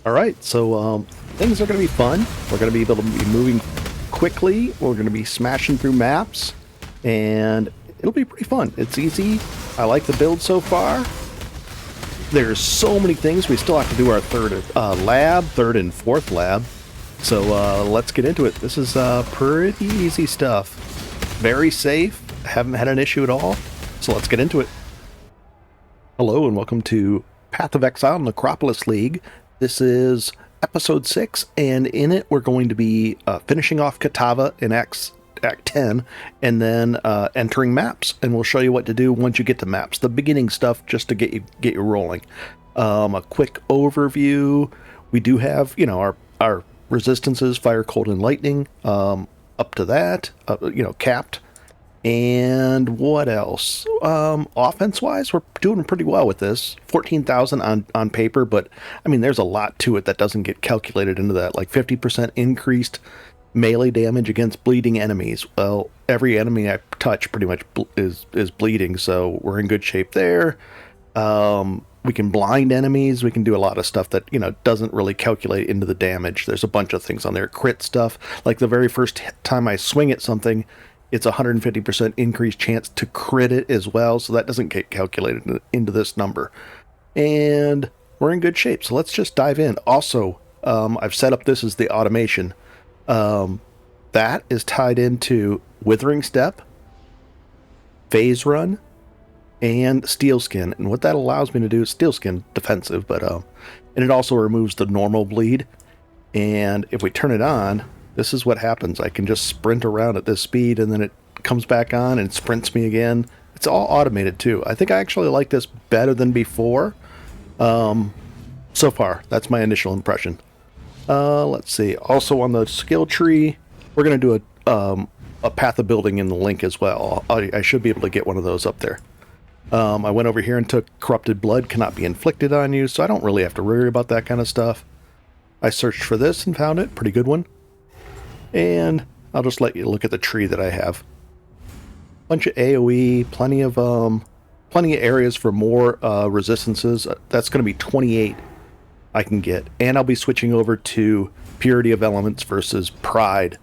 All right, so things are going to be fun. We're going to be able to be moving quickly. We're going to be smashing through maps, and it'll be pretty fun. It's easy. I like the build so far. There's so many things. We still have to do our third and fourth lab. So let's get into it. This is pretty easy stuff. Very safe. Haven't had an issue at all. So let's get into it. Hello and welcome to Path of Exile Necropolis League. This is episode 6, and in it we're going to be finishing off Kitava in Act 10, and then entering maps. And we'll show you what to do once you get to maps. The beginning stuff just to get you rolling. A quick overview. We do have, our resistances, fire, cold, and lightning. Up to that, capped. And what else? Offense-wise, we're doing pretty well with this. 14,000 on paper, but I mean, there's a lot to it that doesn't get calculated into that. Like 50% increased melee damage against bleeding enemies. Well, every enemy I touch pretty much is bleeding, so we're in good shape there. We can blind enemies. We can do a lot of stuff that, doesn't really calculate into the damage. There's a bunch of things on there. Crit stuff. Like the very first time I swing at something, it's 150% increased chance to crit it as well, so that doesn't get calculated into this number. And we're in good shape, so let's just dive in. Also, I've set up this as the automation. That is tied into Withering Step, Phase Run, and Steel Skin. And what that allows me to do is Steel Skin defensive, but and it also removes the normal bleed. And if we turn it on, this is what happens. I can just sprint around at this speed, and then it comes back on and sprints me again. It's all automated too. I think I actually like this better than before. So far, that's my initial impression. Let's see. Also on the skill tree, we're going to do a path of building in the link as well. I should be able to get one of those up there. I went over here and took corrupted blood cannot be inflicted on you, so I don't really have to worry about that kind of stuff. I searched for this and found it. Pretty good one. And I'll just let you look at the tree that I have. Bunch of AoE, plenty of areas for more resistances. That's going to be 28 I can get. And I'll be switching over to Purity of Elements versus Pride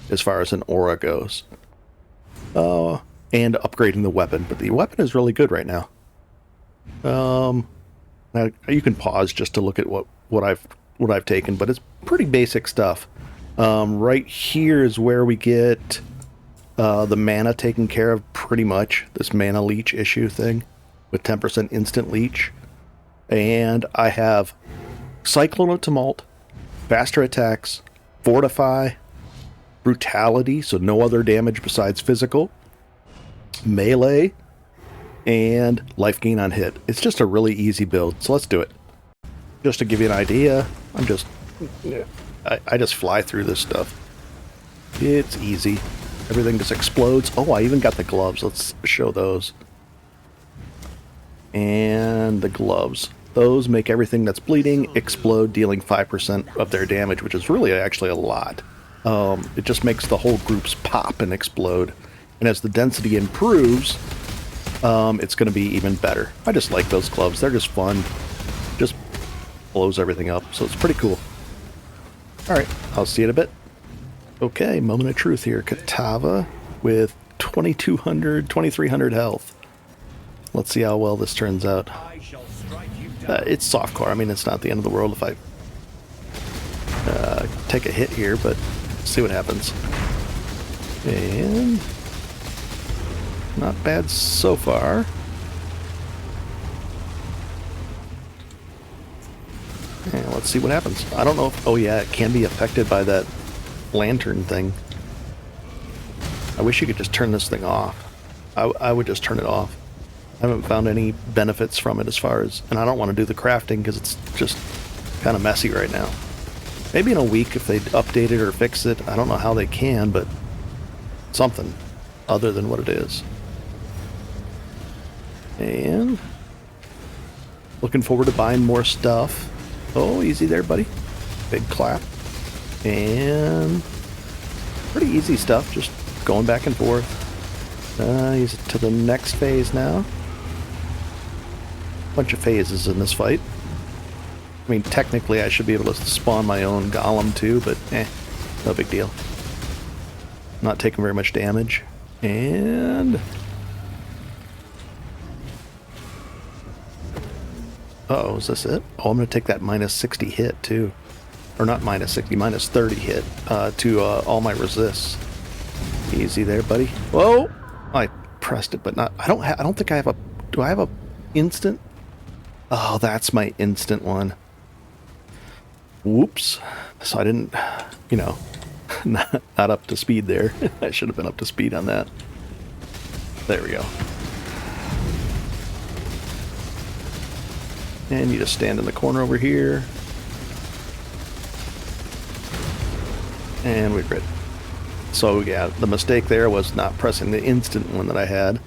as far as an aura goes. And upgrading the weapon. But the weapon is really good right now. Now you can pause just to look at what I've taken, but it's pretty basic stuff. Right here is where we get the mana taken care of pretty much. This mana leech issue thing with 10% instant leech. And I have Cyclone of Tumult, faster attacks, Fortify, Brutality, so no other damage besides physical, Melee, and life gain on hit. It's just a really easy build, so let's do it. Just to give you an idea, I just fly through this stuff. It's easy. Everything just explodes. Oh, I even got the gloves. Let's show those. And the gloves. Those make everything that's bleeding explode, dealing 5% of their damage, which is really actually a lot. It just makes the whole groups pop and explode. And as the density improves, it's going to be even better. I just like those gloves. They're just fun. Just blows everything up. So it's pretty cool. Alright, I'll see you in a bit. Okay, moment of truth here. Kitava with 2,200, 2,300 health. Let's see how well this turns out. It's softcore. I mean, it's not the end of the world if I take a hit here, but see what happens. And not bad so far. And let's see what happens. I don't know if... Oh yeah, it can be affected by that lantern thing. I wish you could just turn this thing off. I would just turn it off. I haven't found any benefits from it as far as... And I don't want to do the crafting because it's just kind of messy right now. Maybe in a week if they update it or fix it. I don't know how they can, but something other than what it is. And looking forward to buying more stuff. Oh, easy there, buddy. Big clap. And pretty easy stuff, just going back and forth. Use it to the next phase now. Bunch of phases in this fight. I mean, technically I should be able to spawn my own golem too, but no big deal. Not taking very much damage. And... uh-oh, is this it? Oh, I'm going to take that minus 60 hit too. Or not minus 60, minus 30 hit to all my resists. Easy there, buddy. Whoa! I pressed it, but not... I don't think I have a... Do I have a instant? Oh, that's my instant one. Whoops. So I didn't... You know... not up to speed there. I should have been up to speed on that. There we go. And you just stand in the corner over here. And we're good. So yeah, the mistake there was not pressing the instant one that I had.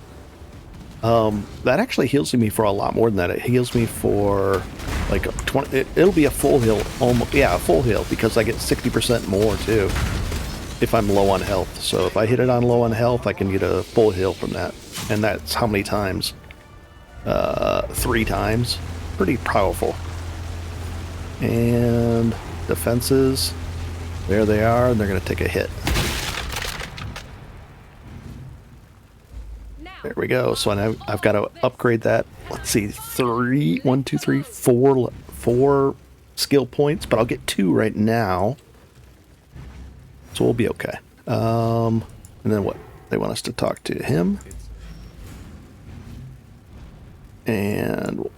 That actually heals me for a lot more than that. It heals me for like 20. It'll be a full heal, almost. Yeah, a full heal, because I get 60% more too if I'm low on health. So if I hit it on low on health, I can get a full heal from that. And that's how many times? 3 times. Pretty powerful. And defenses, there they are, and they're going to take a hit. There we go. So now I've got to upgrade that. Let's see, 4 skill points, but I'll get 2 right now. So we'll be okay. And then what? They want us to talk to him. And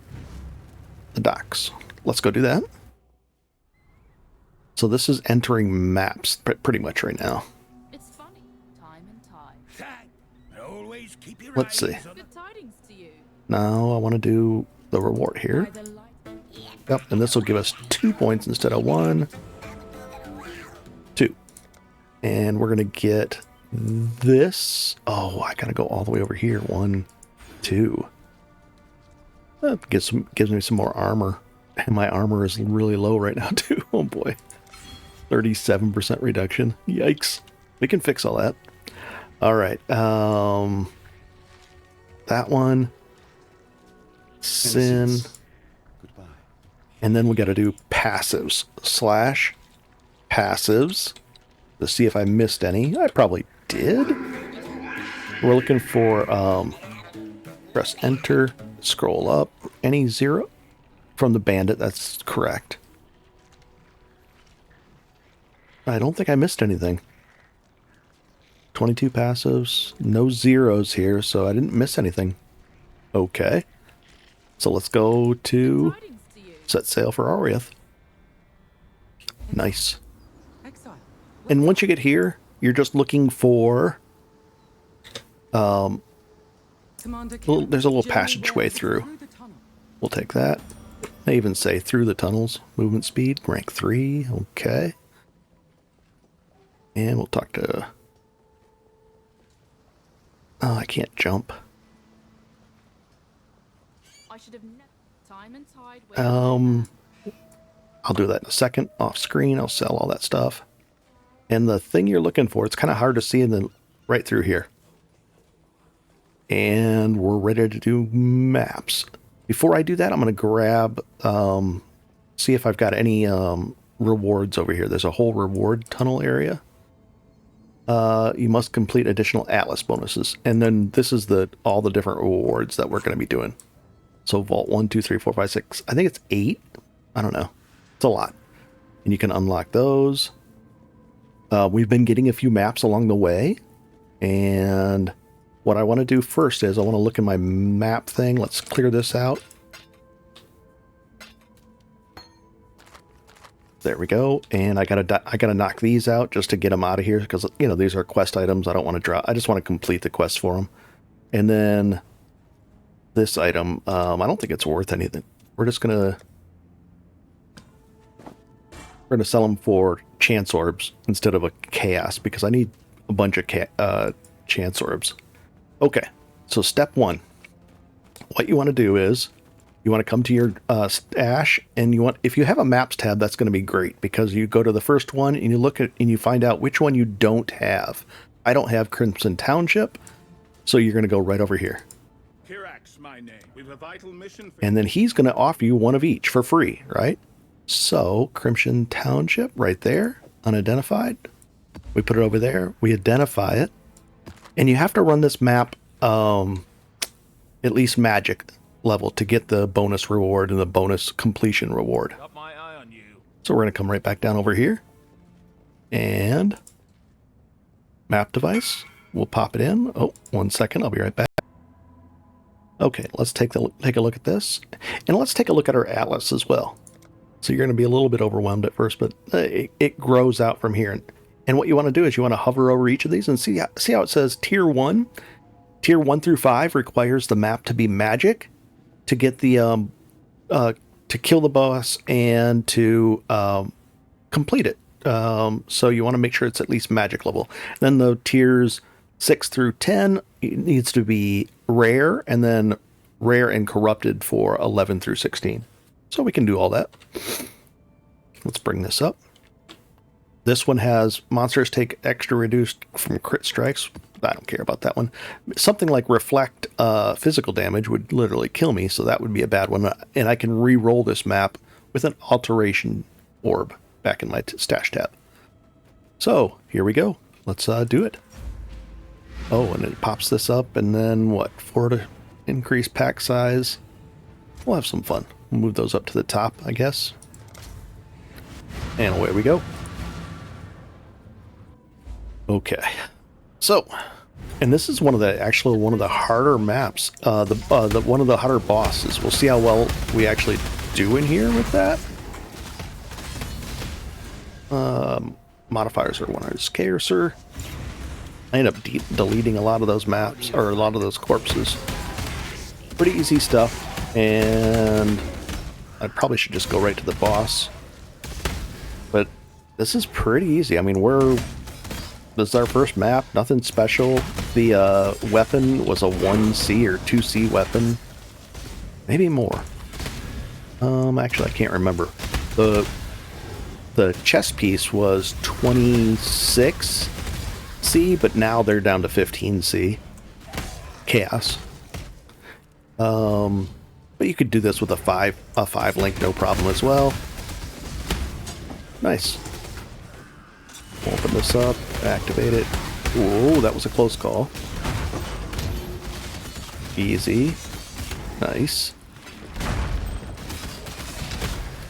the docks. Let's go do that. So this is entering maps pretty much right now. It's funny. Time and tide. Always keep your Let's see. Good tidings to you. Now I want to do the reward here. Yep, and this will give us 2 points instead of 1. 2. And we're going to get this. Oh, I got to go all the way over here. 1, 2. That gives me some more armor. And my armor is really low right now too. Oh boy. 37% reduction. Yikes. We can fix all that. Alright. That one. Sin. Goodbye. And then we got to do passives. Slash passives. To see if I missed any. I probably did. We're looking for press enter. Scroll up. Any 0 from the bandit. That's correct. I don't think I missed anything. 22 passives. No zeros here, so I didn't miss anything. Okay. So let's go to set sail for Oriath. Nice. And once you get here, you're just looking for... there's a little passageway through. We'll take that. They even say through the tunnels. Movement speed, rank 3. Okay. And we'll talk to... Oh, I can't jump. I should have time and tide. I'll do that in a second. Off screen, I'll sell all that stuff. And the thing you're looking for, it's kind of hard to see in the right through here. And we're ready to do maps. Before I do that, I'm going to grab, see if I've got any rewards over here. There's a whole reward tunnel area. You must complete additional Atlas bonuses. And then this is all the different rewards that we're going to be doing. So Vault 1, 2, 3, 4, 5, 6. I think it's 8. I don't know. It's a lot. And you can unlock those. We've been getting a few maps along the way. And what I want to do first is I want to look in my map thing. Let's clear this out. There we go. And I gotta knock these out just to get them out of here because, you know, these are quest items. I don't want to drop. I just want to complete the quest for them. And then this item, I don't think it's worth anything. We're gonna sell them for chance orbs instead of a chaos because I need a bunch of chance orbs. Okay, so step 1. What you want to do is you want to come to your stash, and if you have a maps tab, that's going to be great because you go to the first one and you look at and you find out which one you don't have. I don't have Crimson Township, so you're going to go right over here. Kirac's my name. We've a vital mission for And then he's going to offer you one of each for free, right? So, Crimson Township right there, unidentified. We put it over there. We identify it. And you have to run this map at least magic level to get the bonus reward and the bonus completion reward. Got my eye on you. So we're going to come right back down over here. And map device. We'll pop it in. Oh, 1 second. I'll be right back. Okay, let's take a look at this. And let's take a look at our atlas as well. So you're going to be a little bit overwhelmed at first, but it grows out from here. And what you want to do is you want to hover over each of these and see how it says Tier 1. Tier 1 through 5 requires the map to be magic to get the to kill the boss and to complete it. So you want to make sure it's at least magic level. Then the tiers 6 through 10 it needs to be rare, and then rare and corrupted for 11 through 16. So we can do all that. Let's bring this up. This one has monsters take extra reduced from crit strikes. I don't care about that one. Something like reflect physical damage would literally kill me, so that would be a bad one. And I can re-roll this map with an alteration orb back in my stash tab. So here we go. Let's do it. Oh, and it pops this up, and then what? 4 to increase pack size. We'll have some fun. We'll move those up to the top, I guess. And away we go. Okay. So, and this is one of the harder maps. One of the harder bosses. We'll see how well we actually do in here with that. Modifiers are 100 scarcer. I end up deleting a lot of those maps, or a lot of those corpses. Pretty easy stuff. And I probably should just go right to the boss. But this is pretty easy. I mean, this is our first map. Nothing special. The weapon was a 1C or 2C weapon. Maybe more. Actually, I can't remember. The chest piece was 26C, but now they're down to 15C. Chaos. But you could do this with a 5 link, no problem as well. Nice. Open this up, activate it. Whoa, that was a close call. Easy. Nice.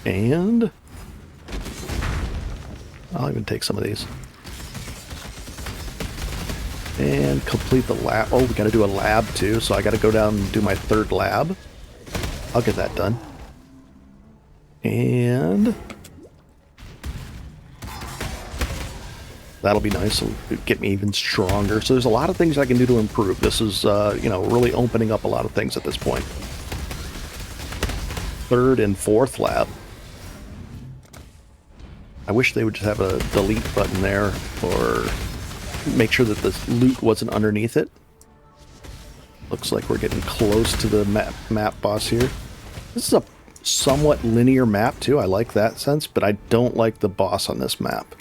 And I'll even take some of these. And complete the lab. Oh, we gotta do a lab too, so I gotta go down and do my 3rd lab. I'll get that done. And that'll be nice. It'll get me even stronger. So there's a lot of things I can do to improve. This is, really opening up a lot of things at this point. 3rd and 4th lab. I wish they would just have a delete button there, or make sure that the loot wasn't underneath it. Looks like we're getting close to the map boss here. This is a somewhat linear map too. I like that sense, but I don't like the boss on this map.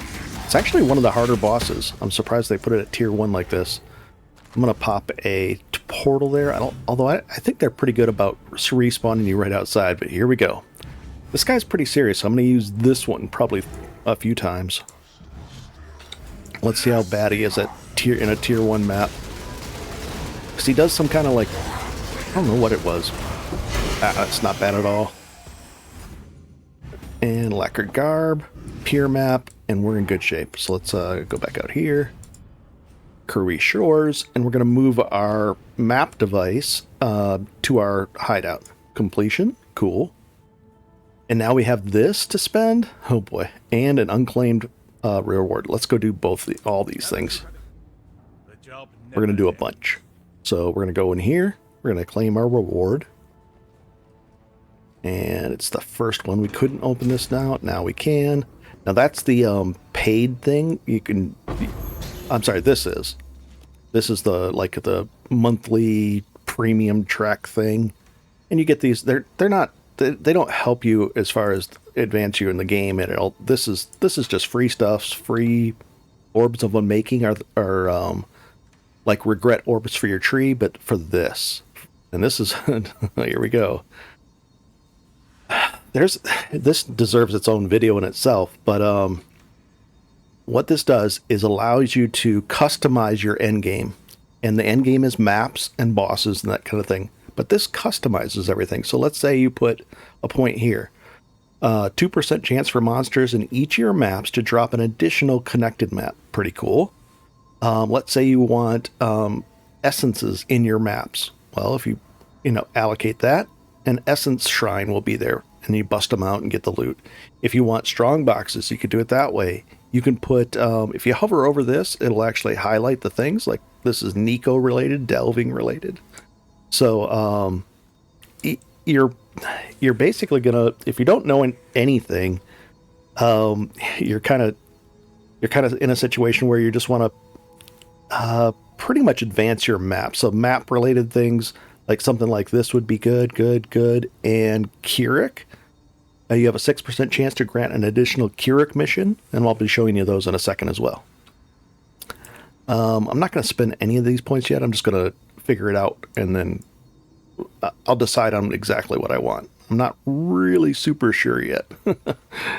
It's actually one of the harder bosses. I'm surprised they put it at tier 1 like this. I'm gonna pop a portal there. Although I think they're pretty good about respawning you right outside, but here we go. This guy's pretty serious, so I'm gonna use this one probably a few times. Let's see how bad he is in a tier 1 map. Because he does some kind of like, I don't know what it was. It's not bad at all. And lacquer garb, pier map, and we're in good shape. So let's go back out here. Curry Shores, and we're going to move our map device to our hideout. Completion, cool. And now we have this to spend. Oh boy, and an unclaimed reward. Let's go do all these things. We're going to do a bunch. So we're going to go in here. We're going to claim our reward. And it's the first one. We couldn't open this now. Now we can. Now that's the paid thing. You can... I'm sorry, this is the monthly premium track thing. And you get these, they don't help you as far as advance you in the game at all. This is just free stuff, free orbs of unmaking are like regret orbs for your tree, but for this. And this is here we go. there's this deserves its own video in itself, but what this does is allows you to customize your end game, and the end game is maps and bosses and that kind of thing. But this customizes everything. So let's say you put a point here, 2% chance for monsters in each of your maps to drop an additional connected map. Pretty cool. Let's say you want essences in your maps. Well, if you allocate that, an essence shrine will be there, and you bust them out and get the loot. If you want strong boxes, you could do it that way. You can put, if you hover over this, it'll actually highlight the things, like this is Nico related, delving related. So you're basically gonna, if you don't know anything, you're kind of in a situation where you just want to pretty much advance your map. So map related things like something like this would be good. And Kirac, you have a 6% chance to grant an additional Kirac mission, and I'll be showing you those in a second as well. I'm not going to spend any of these points yet. I'm just going to figure it out, and then I'll decide on exactly what I want. I'm not really super sure yet.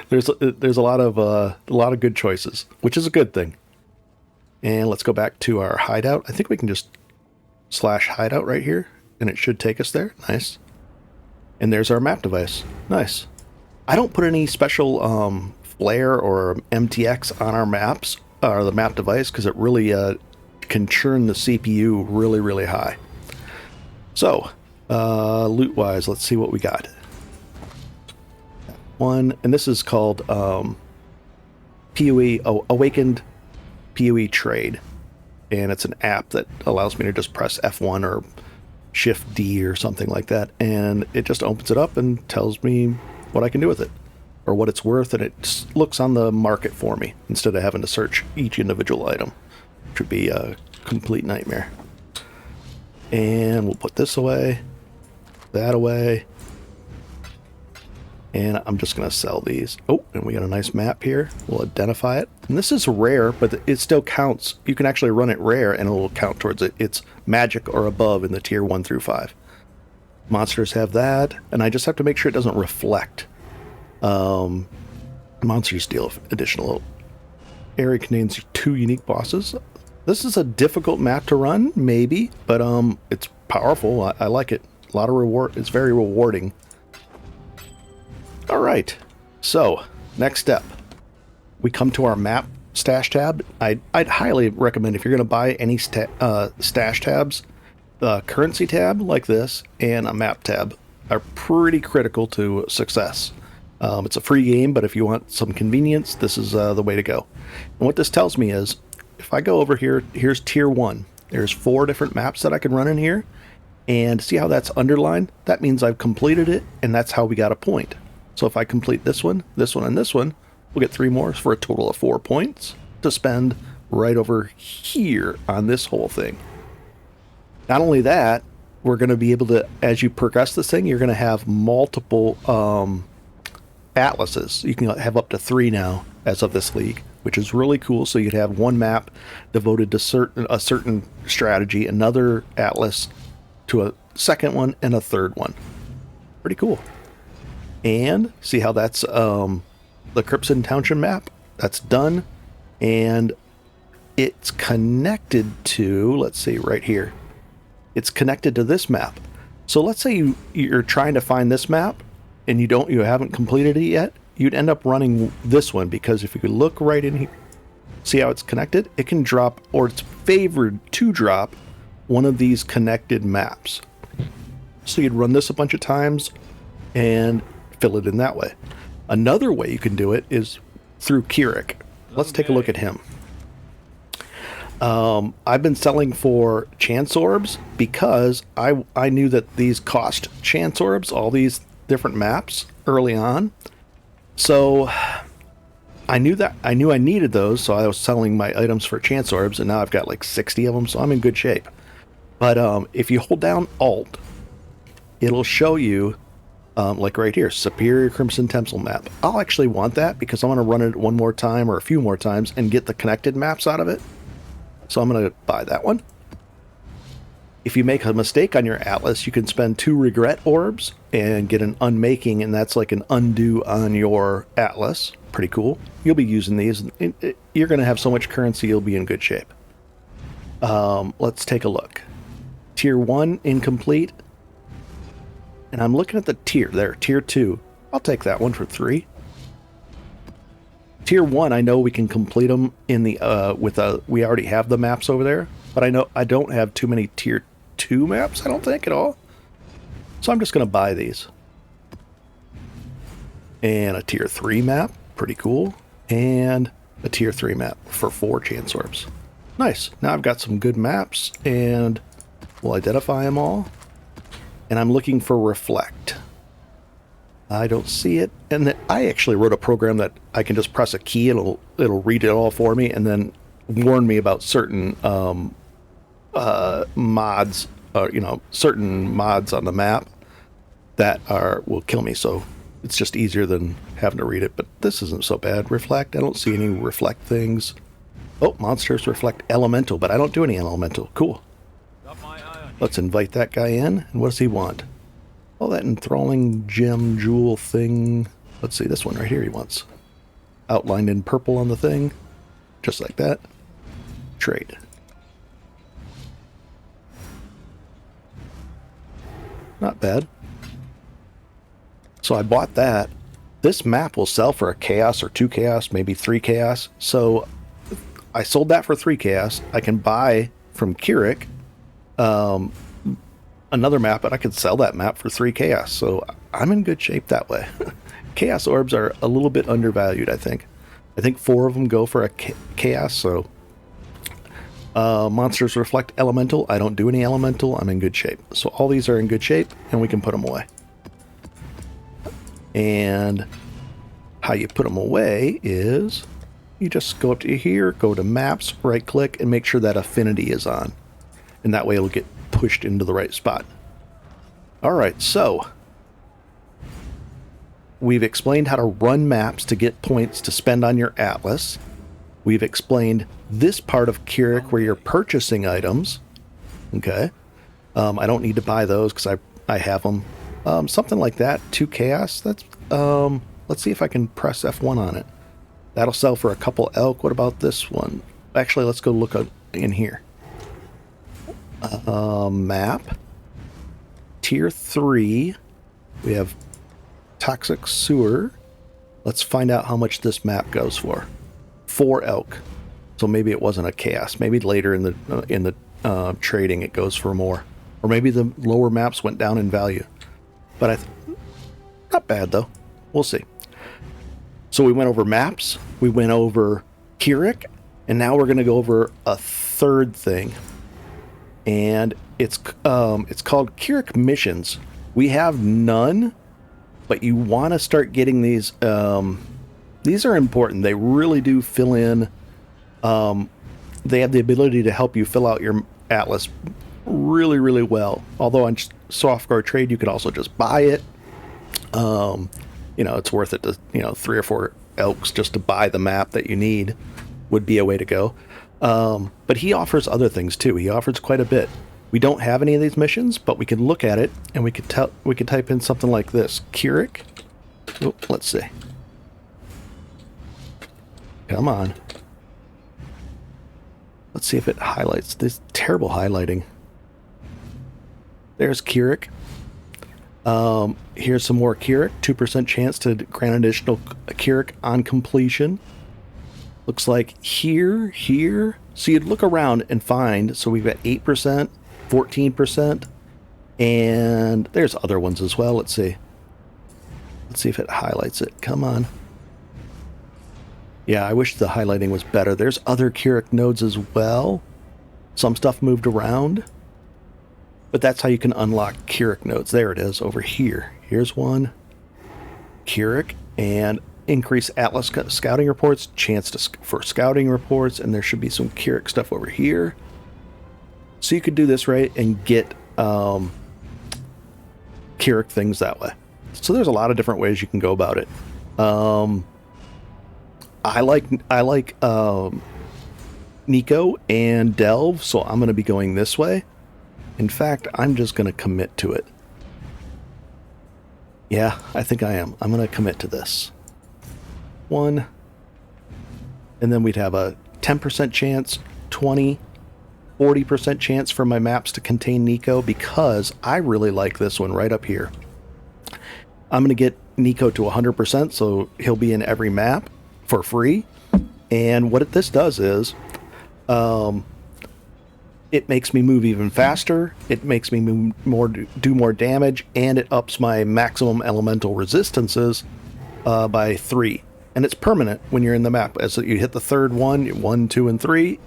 There's a lot of good choices, which is a good thing. And let's go back to our hideout. I think we can just / hideout right here, and it should take us there. Nice. And there's our map device. Nice. I don't put any special flare or MTX on our maps, or the map device, because it really can churn the CPU really high. So, loot-wise, let's see what we got. One, and this is called PoE, Awakened PoE Trade. And it's an app that allows me to just press F1 or Shift D or something like that, and it just opens it up and tells me what I can do with it, or what it's worth, and it looks on the market for me instead of having to search each individual item, which would be a complete nightmare. And we'll put this away, that away, and I'm just going to sell these. Oh, and we got a nice map here. We'll identify it. And this is rare, but it still counts. You can actually run it rare, and it will count towards it. It's magic or above in the tier 1 through 5. Monsters have that, and I just have to make sure it doesn't reflect. Monsters deal additional. Area contains 2 unique bosses. This is a difficult map to run, maybe, but it's powerful. I like it. A lot of reward. It's very rewarding. All right, so next step, we come to our map stash tab. I'd highly recommend, if you're going to buy any stash tabs, the currency tab like this and a map tab are pretty critical to success. It's a free game, but if you want some convenience, this is the way to go. And what this tells me is, if I go over here, here's tier 1. There's 4 different maps that I can run in here, and see how that's underlined? That means I've completed it, and that's how we got a point. So if I complete this one, and this one, we'll get 3 more for a total of 4 points to spend right over here on this whole thing. Not only that, we're going to be able to, as you progress this thing, you're going to have multiple atlases. You can have up to 3 now as of this league, which is really cool. So you'd have one map devoted to a certain strategy, another atlas to a second one, and a third one. Pretty cool. And see how that's the Crimson Township map? That's done. And it's connected to, let's see, right here. It's connected to this map. So let's say you're trying to find this map and you haven't completed it yet. You'd end up running this one, because if you could look right in here, see how it's connected? It can drop, or it's favored to drop, one of these connected maps. So you'd run this a bunch of times and fill it in that way. Another way you can do it is through Kirac. Let's take a look at him. I've been selling for chance orbs because I knew that these cost chance orbs, all these different maps early on. So I knew I needed those, so I was selling my items for chance orbs, and now I've got like 60 of them, so I'm in good shape. But if you hold down Alt, it'll show you, like right here, Superior Crimson Temple map. I'll actually want that because I want to run it one more time or a few more times and get the connected maps out of it. So I'm going to buy that one. If you make a mistake on your atlas, you can spend 2 regret orbs and get an unmaking, and that's like an undo on your atlas. Pretty cool. You'll be using these. You're going to have so much currency, you'll be in good shape. Let's take a look. Tier 1 incomplete. And I'm looking at the tier there, tier 2. I'll take that one for 3. Tier 1, I know we can complete them in the we already have the maps over there, but I know I don't have too many tier 2 maps, I don't think at all. So I'm just going to buy these. And a tier 3 map, pretty cool. And a tier 3 map for 4 chance orbs. Nice. Now I've got some good maps, and we'll identify them all. And I'm looking for reflect. I don't see it. And I actually wrote a program that I can just press a key and it'll read it all for me and then warn me about certain mods, certain mods on the map that will kill me. So it's just easier than having to read it. But this isn't so bad. Reflect. I don't see any reflect things. Oh, monsters reflect elemental, but I don't do any elemental. Cool. Let's invite that guy in. And what does he want? Oh, that enthralling gem jewel thing. Let's see, this one right here he wants. Outlined in purple on the thing. Just like that. Trade. Not bad. So I bought that. This map will sell for a chaos or 2 chaos, maybe 3 chaos. So I sold that for 3 chaos. I can buy from Kirac another map, and I could sell that map for 3 chaos. So I'm in good shape that way. Chaos orbs are a little bit undervalued, I think. I think 4 of them go for a chaos, so monsters reflect elemental. I don't do any elemental. I'm in good shape. So all these are in good shape, and we can put them away. And how you put them away is you just go up to here, go to maps, right click, and make sure that affinity is on. And that way it'll get pushed into the right spot. Alright, so we've explained how to run maps to get points to spend on your atlas. We've explained this part of Kirac where you're purchasing items. Okay. I don't need to buy those because I have them. Something like that. 2 chaos. That's let's see if I can press F1 on it. That'll sell for a couple elk. What about this one? Actually, let's go look in here. Map. Tier 3. We have toxic sewer. Let's find out how much this map goes for. 4 elk. So maybe it wasn't a chaos. Maybe later in the trading it goes for more. Or maybe the lower maps went down in value. But not bad though. We'll see. So we went over maps. We went over Kirac. And now we're going to go over a third thing. And it's called Kirac missions. We have none, but you want to start getting these. These are important. They really do fill in. They have the ability to help you fill out your atlas really, really well. Although on Software Trade, you could also just buy it. It's worth it to 3 or 4 elks just to buy the map that you need would be a way to go. But he offers other things too. He offers quite a bit. We don't have any of these missions, but we can look at it and we could type in something like this. Kirac. Oh, let's see. Come on. Let's see if it highlights this terrible highlighting. There's Kirac. Here's some more Kirac. 2% chance to grant additional Kirac on completion. Looks like here. So you'd look around and find, so we've got 8%, 14%, and there's other ones as well. Let's see. Let's see if it highlights it. Come on. Yeah, I wish the highlighting was better. There's other Kirac nodes as well. Some stuff moved around. But that's how you can unlock Kirac nodes. There it is, over here. Here's one. Kirac, and increase Atlas scouting reports, chance for scouting reports, and there should be some Kirac stuff over here. So you could do this right and get Kirac things that way. So there's a lot of different ways you can go about it. I like Nico and Delve, so I'm going to be going this way. In fact, I'm just going to commit to it. Yeah, I think I am. I'm going to commit to this. 1. And then we'd have a 10% chance, 20, 40% chance for my maps to contain Nico, because I really like this one right up here. I'm going to get Nico to 100%, so he'll be in every map for free. And what this does is, it makes me move even faster, it makes me do more damage, and it ups my maximum elemental resistances by 3. And it's permanent when you're in the map. As you hit the third one, 1, 2, and 3,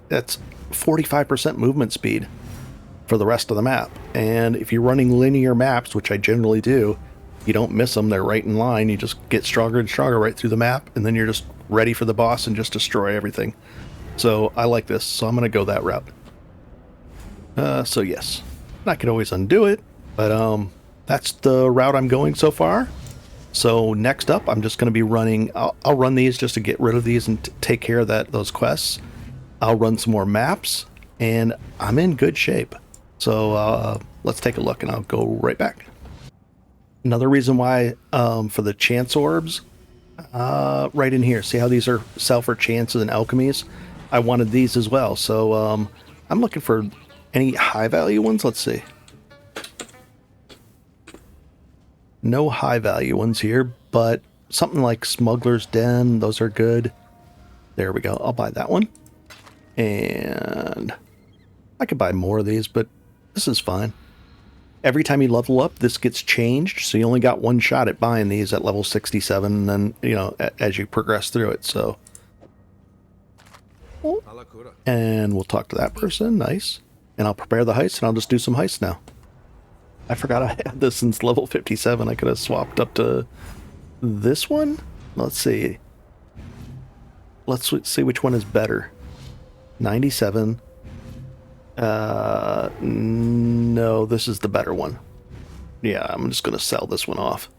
that's 45% movement speed for the rest of the map. And if you're running linear maps, which I generally do, you don't miss them. They're right in line. You just get stronger and stronger right through the map, and then you're just ready for the boss and just destroy everything. So I like this, so I'm going to go that route. So yes, I could always undo it, but that's the route I'm going so far. So next up, I'm just going to be running, I'll run these just to get rid of these and take care of those quests. I'll run some more maps, and I'm in good shape. So let's take a look, and I'll go right back. Another reason why, for the chance orbs, right in here, see how these are sell for chances and alchemies? I wanted these as well, so I'm looking for any high value ones. Let's see. No high value ones here, but something like Smuggler's Den, those are good. There we go. I'll buy that one. And I could buy more of these, but this is fine. Every time you level up, this gets changed, so you only got one shot at buying these at level 67, and then, you know, as you progress through it, so. And we'll talk to that person. Nice. And I'll prepare the heist, and I'll just do some heists now. I forgot I had this since level 57. I could have swapped up to this one. Let's see. Let's see which one is better. 97. No, this is the better one. Yeah, I'm just going to sell this one off.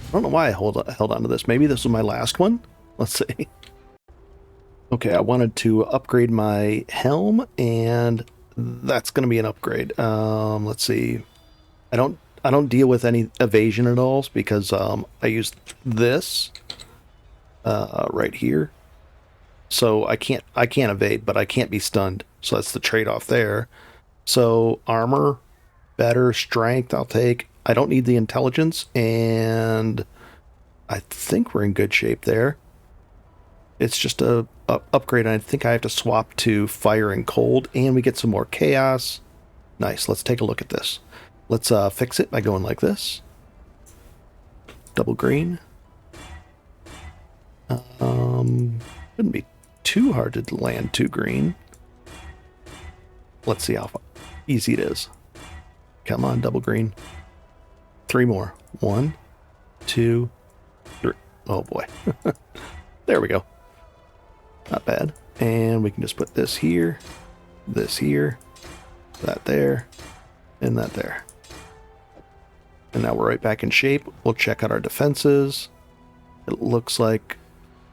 I don't know why I held on to this. Maybe this was my last one? Let's see. Okay, I wanted to upgrade my helm, and that's going to be an upgrade. Let's see. I don't deal with any evasion at all because I use this right here. So I can't evade, but I can't be stunned. So that's the trade-off there. So armor, better, strength, I'll take. I don't need the intelligence, and I think we're in good shape there. It's just a upgrade. I think I have to swap to fire and cold, and we get some more chaos. Nice. Let's take a look at this. Let's fix it by going like this. Double green. Shouldn't be too hard to land 2 green. Let's see how easy it is. Come on, double green. 3 more. 1, 2, 3. Oh boy. There we go. Not bad. And we can just put this here, that there, and that there. And now we're right back in shape. We'll check out our defenses. It looks like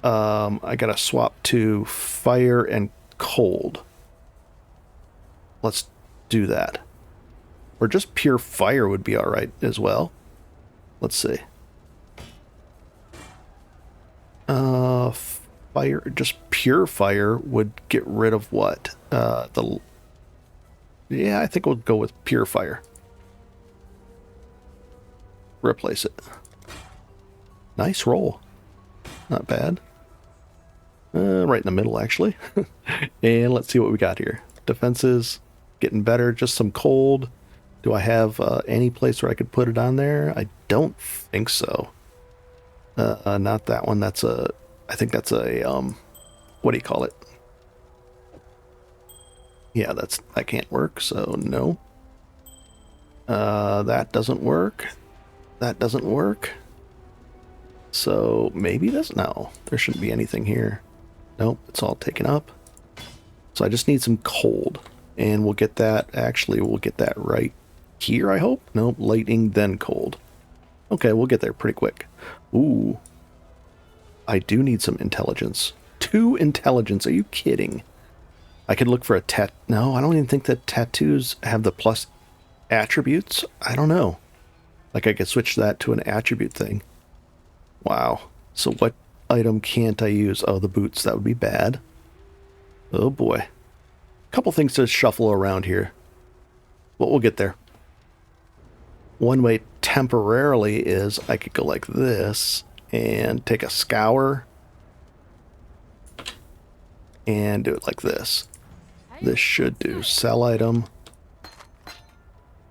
I gotta swap to fire and cold. Let's do that. Or just pure fire would be alright as well. Let's see. Fire, just pure fire would get rid of what? Yeah, I think we'll go with pure fire. Replace it. Nice roll. Not bad. Right in the middle, actually. And let's see what we got here. Defenses getting better. Just some cold. Do I have any place where I could put it on there? I don't think so. Not that one. That's a... I think that's a... what do you call it? Yeah, that can't work, so no. That doesn't work. That doesn't work. So maybe this? No, there shouldn't be anything here. Nope, it's all taken up. So I just need some cold, and we'll get that. Actually, we'll get that right here, I hope. Nope, lightning, then cold. Okay, we'll get there pretty quick. Ooh, I do need some intelligence. 2 intelligence. Are you kidding? I could look for a No, I don't even think that tattoos have the plus attributes. I don't know. Like I could switch that to an attribute thing. Wow. So what item can't I use? Oh, the boots. That would be bad. Oh boy. Couple things to shuffle around here. But we'll get there. One way temporarily is I could go like this and take a scour and do it like this. This should do sell item.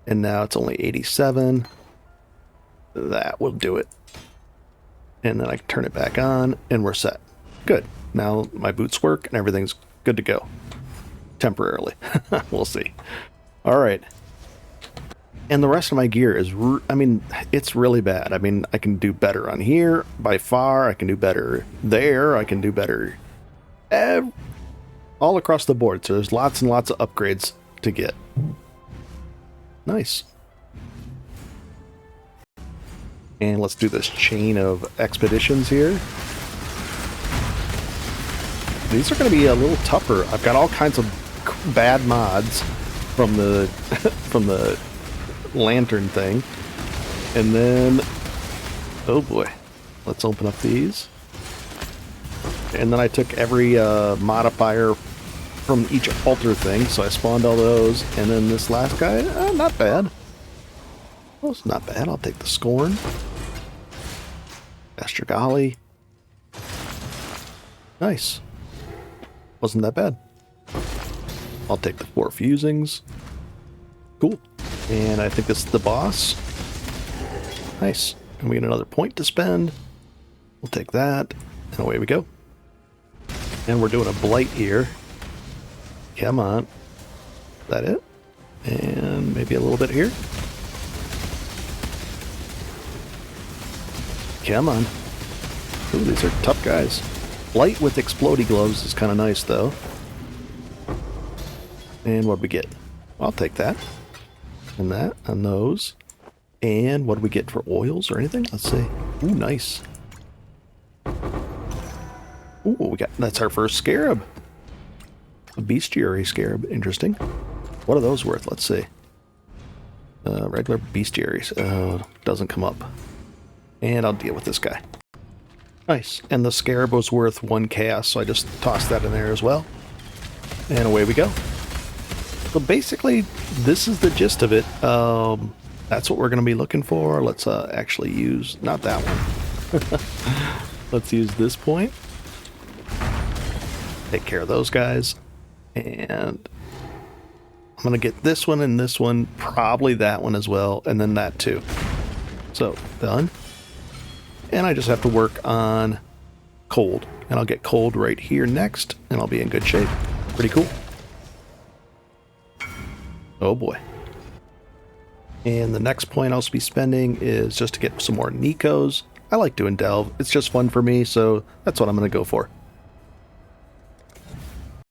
And now it's only 87. That will do it. And then I can turn it back on and we're set. Good. Now my boots work and everything's good to go. Temporarily. We'll see. All right. And the rest of my gear is, I mean, it's really bad. I mean, I can do better on here by far. I can do better there. I can do better all across the board. So there's lots and lots of upgrades to get. Nice. And let's do this chain of expeditions here. These are going to be a little tougher. I've got all kinds of bad mods from the from the lantern thing. And then, oh boy, let's open up these. And then I took every modifier from each altar thing, so I spawned all those. And then this last guy, not bad. Well, it's not bad. I'll take the Scorn. Estragali. Nice. Wasn't that bad. I'll take the 4 fusings. Cool. And I think this is the boss. Nice. And we get another point to spend. We'll take that. And away we go. And we're doing a blight here. Come on. Is that it? And maybe a little bit here. Come on. Ooh, these are tough guys. Blight with explodey gloves is kind of nice, though. And what do we get? I'll take that. And that, and those. And what do we get for oils or anything? Let's see. Ooh, nice. Ooh, we got, that's our first scarab. A bestiary scarab. Interesting. What are those worth? Let's see. Regular bestiaries. Doesn't come up. And I'll deal with this guy. Nice. And the scarab was worth 1 chaos, so I just tossed that in there as well. And away we go. So basically, this is the gist of it. That's what we're going to be looking for. Let's actually use, not that one. Let's use this point. Take care of those guys. And I'm going to get this one and this one, probably that one as well, and then that too. So, done. And I just have to work on cold. And I'll get cold right here next, and I'll be in good shape. Pretty cool. Oh boy. And the next point I'll be spending is just to get some more Nikos. I like doing Delve. It's just fun for me, so that's what I'm going to go for.